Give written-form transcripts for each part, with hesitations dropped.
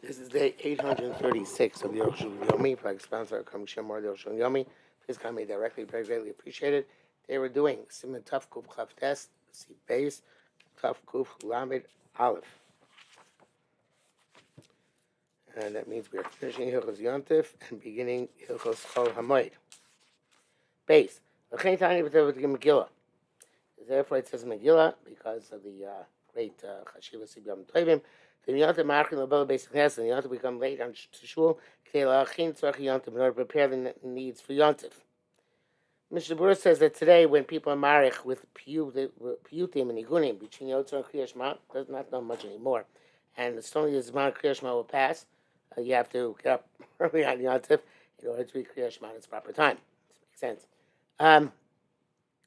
This is day 836 of the Arukh Yomi. For sponsor coming Shemar the Arukh Yomi. Please comment directly, very greatly appreciated. They were doing Simon Tuf Kuf Chaf Test, C base, Tuf Kuf Lamed Aleph. And that means we are finishing Hilchos Yontif and beginning Hilchos Chol Hamoed. Base. Megillah. Therefore it says Megillah because of the great Chashiva Sibiyam Tovim. The Yontif Markin Label basic class and the Yontif become late on to shul. In order to prepare the needs for Yontif. Mr. Burr says that today, when people are marich with piyutim and igunim between Yotzar and Kriyash Ma, does not know much anymore, and the only the Zman Kriyash Ma will pass. You have to get up early on Yontif in order to read Kriyash Ma in its proper time. This makes sense.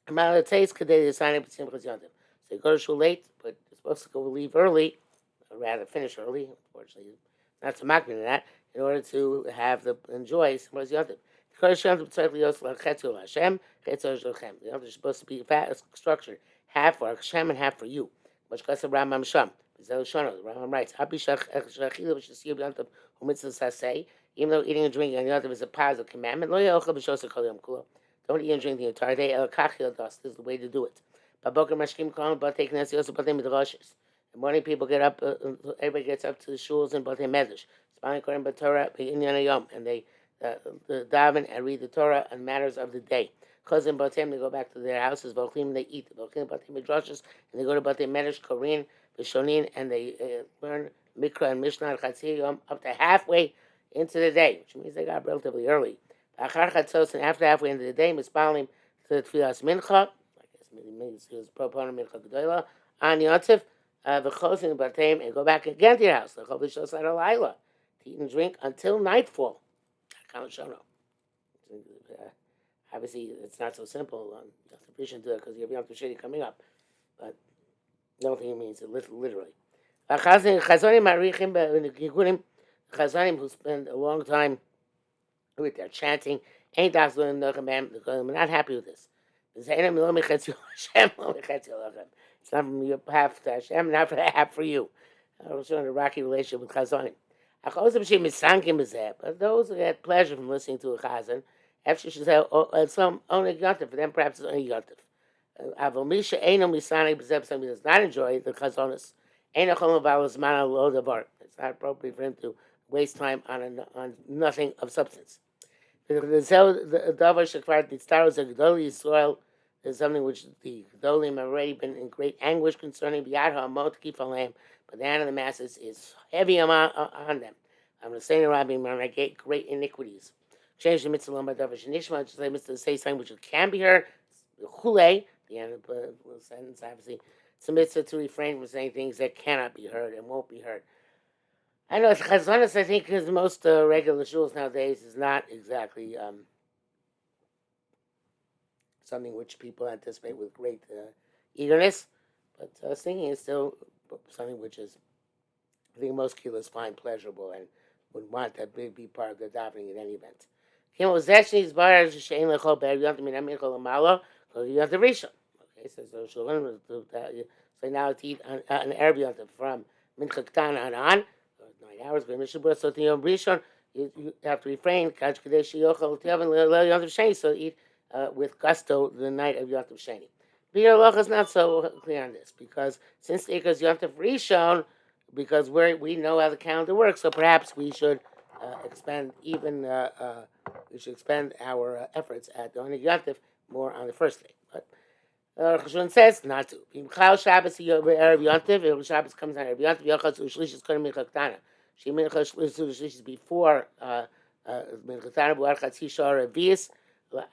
Malatays Kadei is signing up with Simchas Yontif. So you go to shul late, but you're supposed to leave early, or rather finish early. Unfortunately, not so makbid in that, in order to enjoy Simchas Yontif. The Yontif is supposed to be structured, half for Hashem and half for you. Which goes to Rambam Sham. The Rambam writes, even though eating and drinking on Yontif is a positive commandment, don't eat and drink the entire day. This is the way to do it. The morning people get up, everybody gets up to the shuls and Batei Medrash. And they daven and read the Torah on matters of the day. Chazim Batem, they go back to their houses. Volchim, they eat. Volchim Batei Midrashos, and they go to Batei Medrash, Korin, Vishonin, and they learn Mikra and Mishnah Chatzir Yom up to halfway into the day, which means they got up relatively early. Achar Chatzos, and after halfway into the day, Mispalim to the Tfilas Mincha. I guess he was proponent Mincha Gedola on Yontif. V'chosin Batem, and go back again to your house. The Chovishos Alayla to eat and drink until nightfall. Obviously, it's not so simple. You have to do it because you have Yom Tov Sheni coming up. But I don't think it means it literally. Chazanim who spend a long time with their chanting, ain't we're not happy with this. It's not from your half to Hashem, not for half for you. I was showing a rocky relationship with Chazanim. But those who get pleasure from listening to a chazan, after she said, some only yontif, for them perhaps it's only yontif. Somebody does not enjoy the chazonis. It's not appropriate for him to waste time on nothing of substance. The soil is something which the Gedolim have already been in great anguish concerning. But the hand of the masses is heavy on them. I'm going to say to Rabbi Marnagate great iniquities. Change the mitzvah by Davish Nishma, just like Mr. say something which can be heard. Chule, the end of the sentence, obviously. It's a mitzvah to refrain from saying things that cannot be heard and won't be heard. I know Chazonis, I think, because most regular shuls nowadays is not exactly something which people anticipate with great eagerness, but singing is still something which is, I think most kilos find pleasurable and would want that be part of the davening in any event. Okay, so now it's eat an Arab Yontif from Mincha Ketana on 9 hours. You have to refrain. So eat with gusto the night of Yontif Sheni. Biur Halacha is not so clear on this because since the Ikaz Yontif Rishon, because we know how the calendar works, so perhaps we should expend our efforts at doing Yontif more on the first day. But Arukh HaShulchan says not to. Shabbos Yontif, Shabbos comes on Erev Yontif. Yochas Ushlish Kodim Mincha Ketana. She Mincha Ushlish before Mincha Ketana. Buar Chatzi Shor Revius.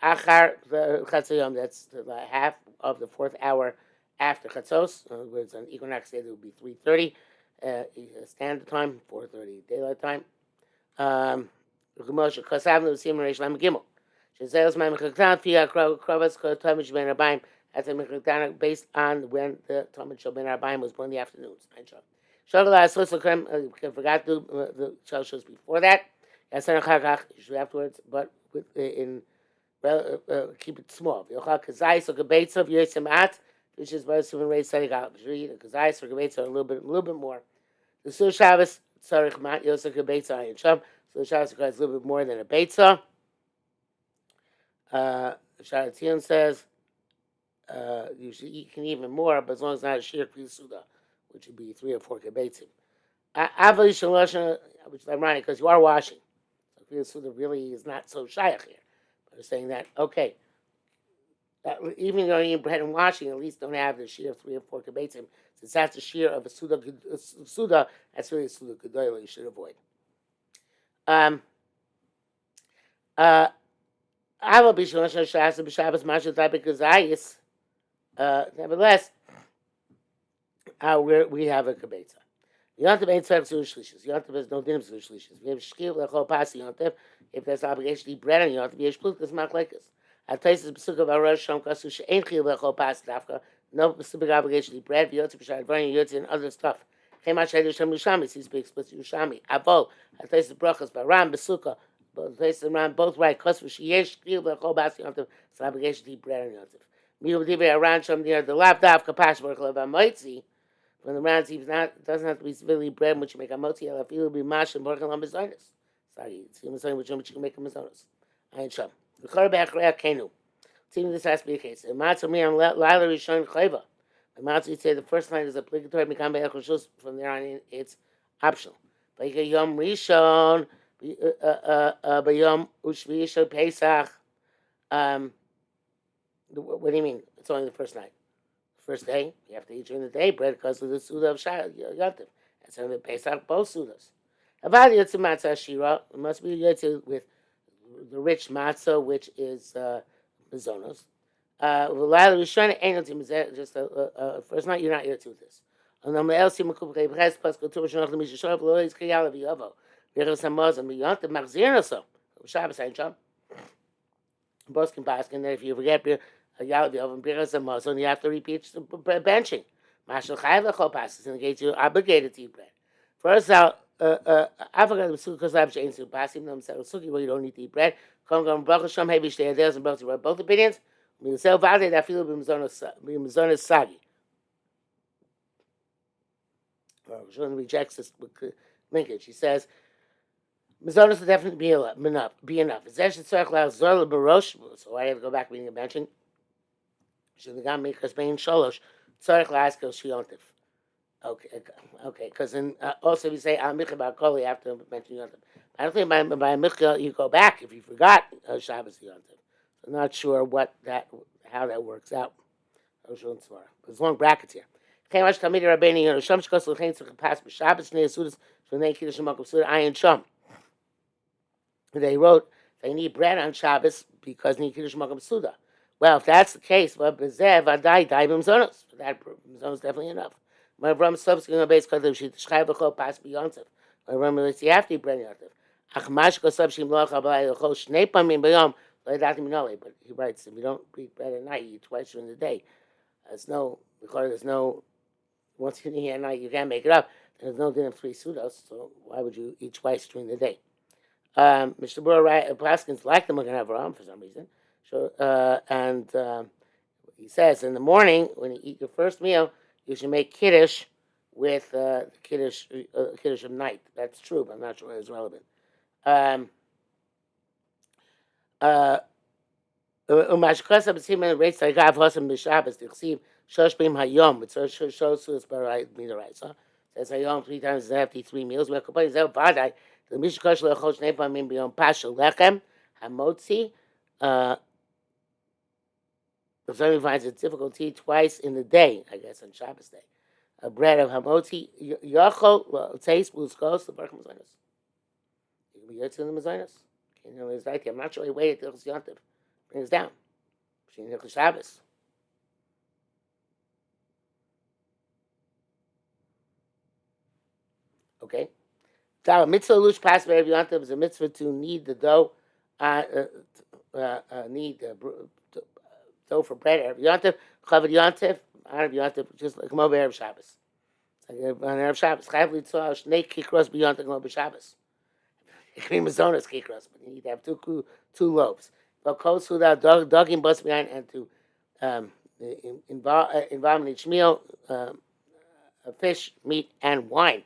Achar Chatzayom. That's the half of the fourth hour after Chatzos. In other words, on equinox day it would be 3:30 standard time, 4:30 daylight time. That's a Mechaktan based on when the Talmud Shal Ben Arbaim was born in the afternoons. I forgot to do the Shals before that. Usually afterwards, but keep it small. Which is why Suman Ray Sadiq Al Kazais or Gabates are a little bit more. The Sur Shabbos tzarich mat yosek a beitza ayin sham. So the Shabbos requires a little bit more than a beitza. Sharatzion says you can even more, but as long as it's not a shir suda, which would be 3 or 4 kibbetzim. Avli shalosha, which is ironic because you are washing. So suda really is not so shaykh here. But they're saying that okay, even though you're bread and washing, at least don't have the shir of 3 or 4 kibbetzim. Since that's the shir of a suda, that's really a suda gedolah you should avoid. Nevertheless, we have a kibetza. Yontif ain't tzarech zuru shlishis. Yontif has no dinim zuru shlishis. We have shkil lechol pas yontif. If there's obligation to eat bread on yontif, yesh plukas machlekes. At places besuk of arosh shom kasu she'ein chil lechol pas dafka. No specific obligation to eat bread. Yontif b'shar dvarim yontif and other stuff. Chema shaydu shem yushami. Seems to be explicit yushami. Avol at places brachas baram besukah. Both places around both right. Kasu she'esh shkil lechol pas yontif. It's an obligation to eat bread on yontif. Miu b'divrei aran shom near the lap dafka pas v'rchel v'amoitzi. When the rounds doesn't have to be severely bread, which you make a moti, I feel will be mash and working on mazonos. Sorry, it's something which you can make a mazonos. I ain't sure. The Chorabach Reach Kenu. Seeing this has to be the case. The Matzah Mir and Laila Rishon Chayva. The Matzah would say the first line is obligatory, become Arukh HaShulchan. From there on, it's optional. But Yom Rishon, Yom Ushvi Pesach. What do you mean? It's only the first night. First day, you have to eat during the day bread because of the Suda of Yontif. And so the Pesach, both Sudas. Avad Yotze Matzah Shira, it must be Yotze with the rich matzah, which is Mazonos. V'layla Rishon, ain't no team, just first night, you're not Yotze with this. And then the Elsi Mekub Kei B'ches, plus Kotur Shanoch L'mish Shor, V'lo Yiz Kiyala V'yovo. V'yechel Samozon, V'yontif, Machzir Noso. Shabbos ain't Shom. Both can pass, and then if you forget, and you have to repeat benching. Mashal Chayv Lechol passes indicates you're obligated to eat bread. First out, I forgot the sukkah lab chains to passing them said sukkah where you don't need to eat bread. Come go Baruch Hashem heavy stay there's and both opinions. I mean self valid that feel b'mizonos sagi. Baruch Hashem rejects this linkage. He says mizonos will definitely be enough. It's actually tzarich zor barosh. So I have to go back reading a benching. Shulchan makers being sholosh tzarich la'askel shiyontif. Okay. Because then also we say al micha ba'koli after mentioning yontif. I don't think by micha you go back if you forgot Shabbos yontif. I'm not sure how that works out. But there's long brackets here. Chemash tamid rabbeinu yonosham shkos l'chein tzarich pass b'Shabbos nei sudas shv'nei kiddush makom suda ayin sham. They wrote they need bread on Shabbos because need kiddush makom suda. Well, if that's the case, well, Bezev Adai Dai B'Mzonos. That B'Mzonos is definitely enough. My Ram subsequent base because if she describe the whole pass beyontif. My Ram is you have to eat bread yontif. Achmash Kosab Shim Loch Abalai Lechol Shnei Pamim B'Yom Loidatim Minole. But he writes, if you don't eat bread at night, you eat twice during the day. There's no once you eat at night, you can't make it up. There's no din of 3 sudos, so why would you eat twice during the day? Mr. Burrow Plaskins like the Magen Avraham for some reason. So, he says in the morning when you eat your first meal, you should make kiddush with kiddush of night. That's true, but I'm not sure it's relevant. Umashkosa b'simen reitz ha'gav hosam b'Shabbos t'chsiv shosh b'im hayom. It's shosh b'ray midaray. So says hayom 3 times after 3 meals. We're complaining zel vadai the mishkosh lechol shnei pamim b'yom pashel lechem hamotzi. If somebody finds it difficult to eat twice in the day, I guess on Shabbos day, a bread of hamotzi yachol taste b'uskos the baruch mazonos. You can be yotze in the mazonos. I'm not sure he waited till Yontif. Bring us down. Shabbos. Okay. So a mitzvah lush pas be'erev Yontif is a mitzvah to knead the dough. Dough for bread. Erev Yontif, Chavod Yontif, Erev Yontif, just like Mo be'erev Shabbos. On Erev Shabbos, Chayav litzah shnei kikros b'Yontif Mo b'Shabbos. It can be mazonos kikros, but you need to have two loaves. But kol suda dogim bus behind and to involve in each meal fish, meat, and wine.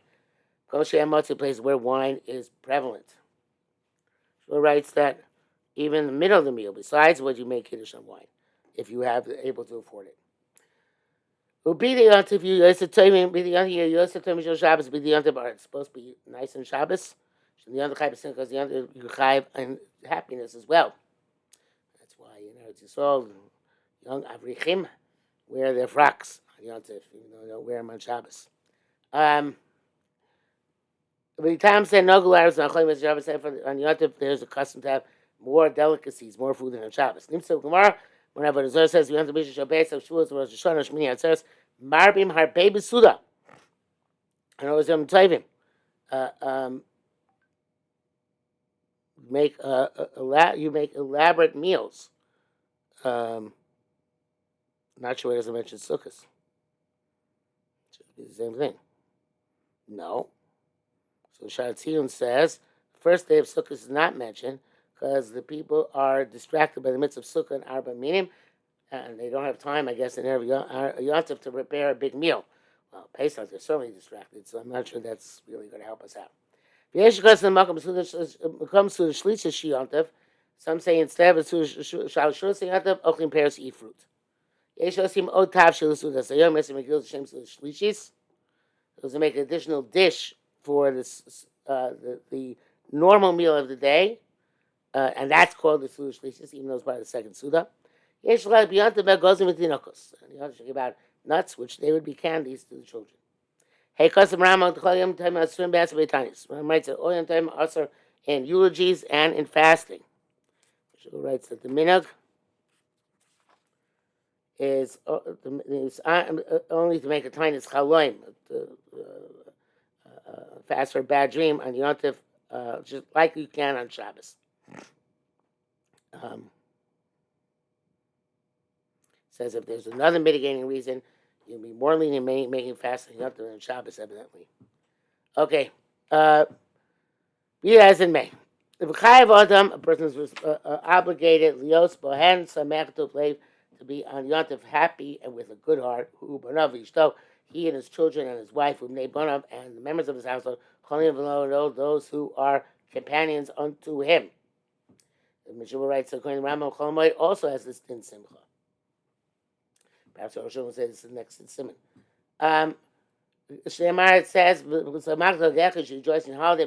Kosher Motzi place where wine is prevalent. Shmuel writes that even in the middle of the meal, besides what you make Kiddush on wine, if you have able to afford it. Be the yontif you used to tell me be the yontif you used to tell me Shabbos be the yontif are supposed to be nice on Shabbos. The yontif chayv sin because the yontif you chayv and happiness as well. That's why it's all young avrichim wear their frocks on yontif, even though they don't wear them on Shabbos. The time said no gularis on Cholim Shabbos on yontif there's a custom to have more delicacies, more food than on Shabbos. Nimsa Gemara. Whenever the Zohar says you want to be Shabbos of Shavuos or Rosh Hashanah Shmini Atzeres, Marbim Harpei Besuda. And always I'm tavim. You make elaborate meals. Not sure why it doesn't mention Sukkot. Should be the same thing. No. So Sharatzion says the first day of Sukkot is not mentioned because the people are distracted by the midst of Sukkah and Arba Minim, and they don't have time, I guess, in every Yontif to prepare a big meal. Well, Pesach, they're certainly distracted, so I'm not sure that's really going to help us out. Some say instead of Yontif, Ochlim Pears eat fruit. Those make an additional dish for this, the normal meal of the day. And that's called the Suda Shlishis, even though it's part of the second Suda. Yesh Lach beyond the Begozim with Tinokos. And you have to talk about nuts, which they would be candies to the children. Hey, Kosim Ramon, Tcholim, Time Asrim Bas Beitanis. Ram writes that Oyam Time also in eulogies and in fasting. She writes that the minhag is only to make a tiny chaloim, fast for a bad dream on Yontif, just like you can on Shabbos. Says if there's another mitigating reason, you'll be more lenient making fasting up than Shabbos, evidently. Okay. Be as in May. If a chayav adam, a person is obligated, lios bohen samech to be on Yontif happy and with a good heart, who banav ishto, he and his children and his wife, whom they banav, and the members of his household, cholim v'lo, those who are companions unto him. The Mishnah writes, according to Rambam, Chol also has this din simcha. Perhaps Arukh HaShulchan will say this is next in Simon. Shneimar, it says, rejoice in holiday,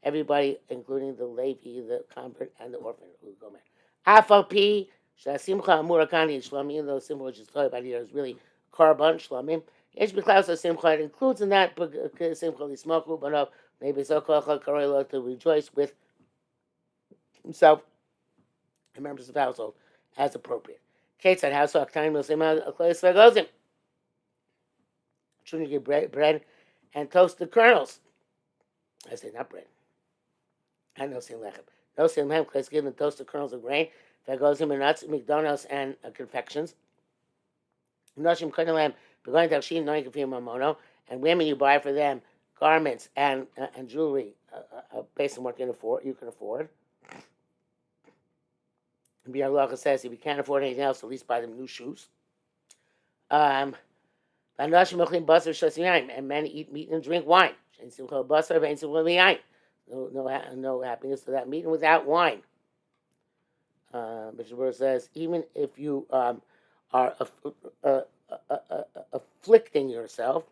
everybody, including the Levi, the convert, and the orphan who go mad. Afal pi, shasimcha amurakani shlamim, even though simcha which is told about here is really korban shlamim. Yesh b'klaus simcha, it includes in that simcha lismoku, but maybe so to rejoice with himself and members of the household as appropriate. Kate said, "House time will say, children get bread and toasted kernels." I say not bread. And no sin lechem. No sin lechem because give them toasted kernels of grain. Vegozim and nuts, McDonald's and confections. Noshim kernelem begoin tavshin noin kafim mamono, and women you buy for them garments and jewelry based on what you can afford. Biur says if you can't afford anything else, at least buy them new shoes. And men eat meat and drink wine. No happiness to that meat and without wine. Mr. Burr says even if you are afflicting yourself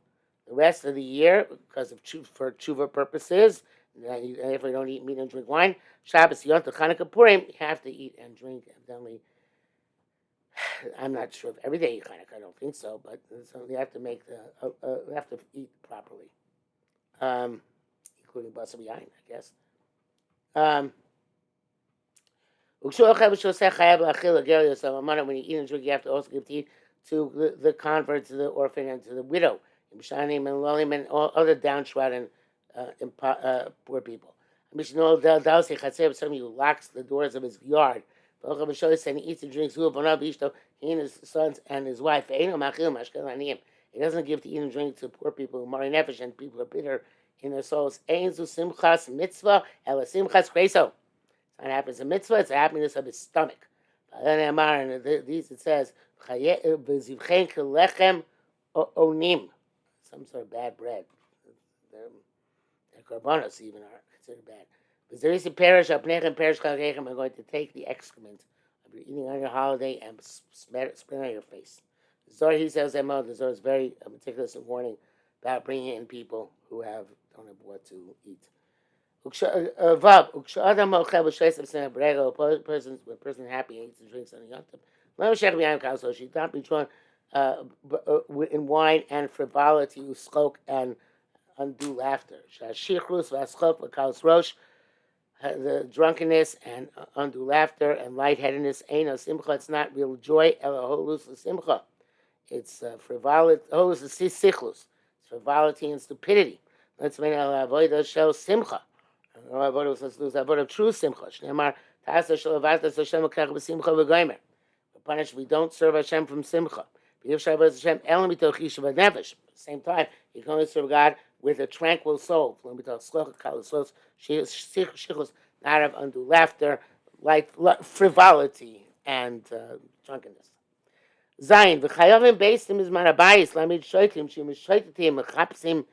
the rest of the year because of for tshuva purposes, and if you don't eat meat and drink wine, Shabbos, Yom Tov, Chanukah, Purim, you have to eat and drink. Evidently, I'm not sure if every day you Chanukah. I don't think so, but you have to make you have to eat properly, including basar yain, I guess. When you eat and drink, you have to also give to eat to the convert, to the orphan, and to the widow, and all other downtrodden poor people. Some of you locks the doors of his yard. And he eats and drinks. He and his sons and his wife. He doesn't give to eat and drink to poor people, mari nefesh, and people are bitter in their souls. It's not happiness of mitzvah, it's the happiness of his stomach. And these it says, some sort of bad bread. their korbanos even are considered bad. But there is a parish of Pnechem Parish Chalgechem are going to take the excrement of your eating on your holiday and spit on your face. The Zohar, he says, the Zohar is very meticulous in warning about bringing in people who don't have what to eat. Vav, ukshadam mochel v'sheisem sena brego, a person happy and eats and drinks on the yontif. Let me check behind the so she should not be drawn in wine and frivolity, uskok and undue laughter. Shashikrus v'askok v'kalos rosh, the drunkenness and undue laughter and lightheadedness ain't a simcha. It's not real joy. Elaholus simcha. It's frivolity. Holus is sichlus. It's frivolity and stupidity. Let's make avoid show simcha. Avoid us lose avoid of true simcha. Shneimar ta'asa shel avata Hashem kach b'simcha v'goymer. We're punished if we don't serve Hashem from simcha. Hashem elam mitoch yishuv nefesh. At the same time, you can only serve God with a tranquil soul. Not of undue laughter, like frivolity and drunkenness. Zayin v'chayavim beisim is marabayis lamid shoitim she mishoititim mechapsim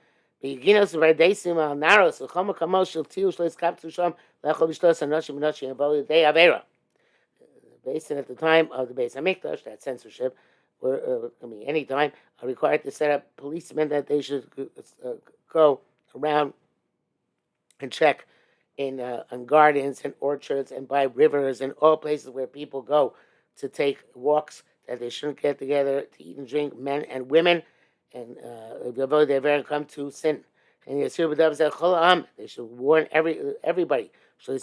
beginos v'ardeisim al naros v'chom kamos shel tiu shleis kaptu sham lechol b'shtos anoshim anoshim avoli day avera. Based at the time of the Beis Hamikdash, that censorship, or any time, are required to set up policemen that they should go around and check on gardens and orchards and by rivers and all places where people go to take walks, that they shouldn't get together to eat and drink, men and women, and they ever come to sin. And they should warn everybody. Men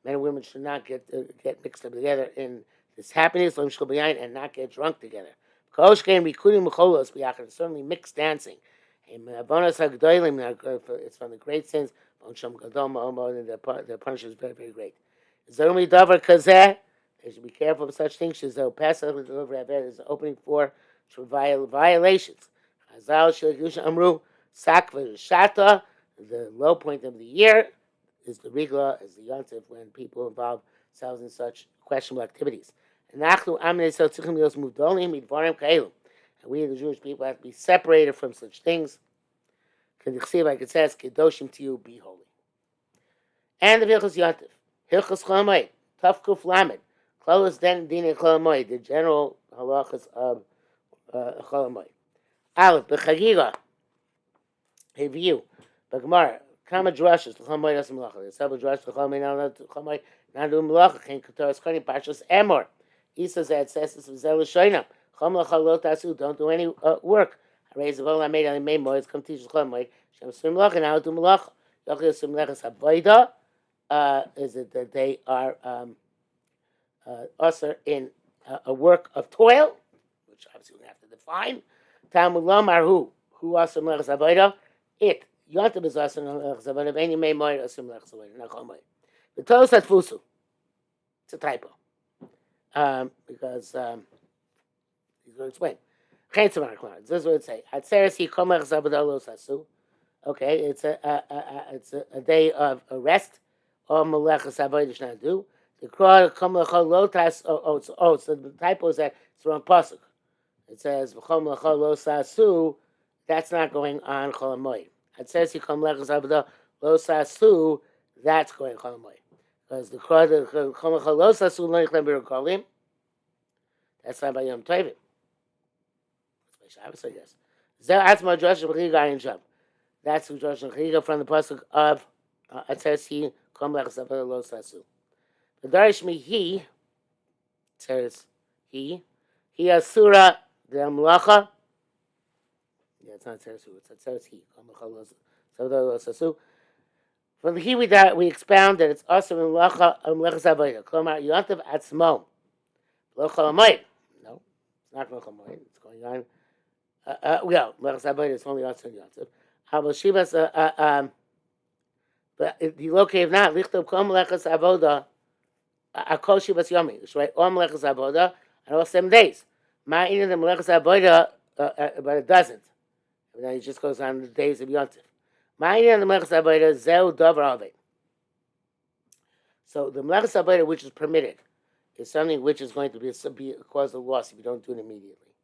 and women should not get mixed up together in this happiness and not get drunk together. It's certainly mixed dancing. It's from the great sins. The punishment is very, very great. They should be careful of such things. There's an opening for violations. The low point of the year is the Rigla, is the Yontif, when people involve themselves in such questionable activities. And we, the Jewish people, have to be separated from such things. Like it says, Kedoshim to you, be holy. And the Hilchos Yontif, Hilchos Cholamoid, Tafkuf Lamed, Klolos Den Dine Cholamoid, the general halachas of Cholamoid. Aleph, B'chagiga, review. Bagmar, Kama Drashas, Cholamoid Asim Malacha. There's several Drashas, Cholamoid, not do Malacha, Ken Katoras Konim, Pashas Emor. Isa Zed says this was Zelashoinam. Cholamoid Lo Tasu, don't do any work. I raise the vol I made on the main moed, come teach the Cholamoid. Shem Sum Malacha, now do Malacha. Yochel Sum Lechas Avoida, is it that they are usher in a work of toil, which obviously we have to define. Talmud Lomar who usher Lechas Avoida? It. Yontif is usher Lechas Avoida, any main moed, usher Lechas Avoida, not Cholamoid. The Tolos at Fusu. It's a typo. Because he's going to explain. This is what it say. Okay, it's a day of rest. Or melechas avodah should not do. The krah kamlechol lotas. So the typo is that it's the wrong pasuk. It says v'chol melechol losasu. That's not going on Chol Hamoed. It says he kamlechas avodah losasu. That's going on Chol Hamoed. Because the krah the kamlechol losasu lo yichlem b'rikolim. That's not by Yom Tovim. Shabbos, I guess. That's my Josh B'chiga in Shab. That's Josh B'chiga from the pasuk of it says he kom lechas avodah lo sasu. The Darish me he says he asura the mlacha. Yeah, it's not says who. It says he kom lechas avodah lo sasu. From the he we expound that it's also mlacha mlechas avodah. Klomar yontav atzmo lo chol hamoed. No, it's not lo chol hamoed. It's going on. Lechas avodah is only also yontav. But the located if not, lichtob kom lechas avodah, akol shivas yomi. It's right, om lechas avodah, and all 7 days. Ma'in the lechas avodah, but it doesn't. And then it just goes on the days of yontif. Ma'in the lechas avodah zeu davar aved. So the lechas avodah which is permitted is something which is going to be cause of loss if you don't do it immediately.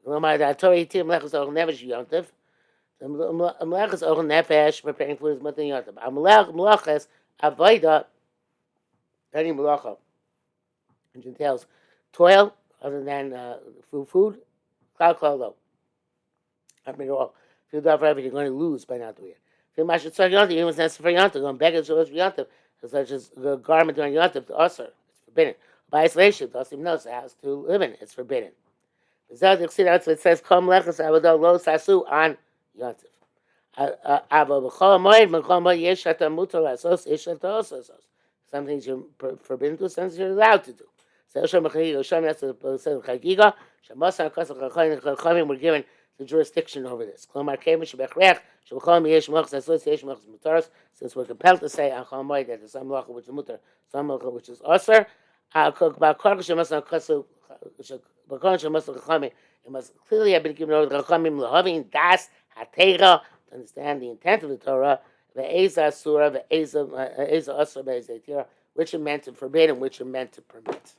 The Torah hitim lechas avodah never yontif. The melech is ochel nefesh, preparing food is mutter yontif. A melech is avoida, any melacha, which entails toil other than food. Cloud low. I mean, all. If you do that for everything, you're going to lose by not doing it. If you mash it yontif, even if it's necessary for yontif, going beg it for yontif, such as the garment during yontif, the usher, it's forbidden. By isolation, the usher knows it has to live in it, it's forbidden. It says, "Kom lechus avodah lo sasu on yontif." Some things you're forbidden to, some things you're allowed to do. We're given the jurisdiction over this. Since we're compelled to say that there's some law which is mutar, some law which is usher, it must clearly have been given over the Chachamim lahavin das hatera, to understand the intent of the Torah, ve'eza asura, ve'eza asura, ve'eza tira, which are meant to forbid and which are meant to permit.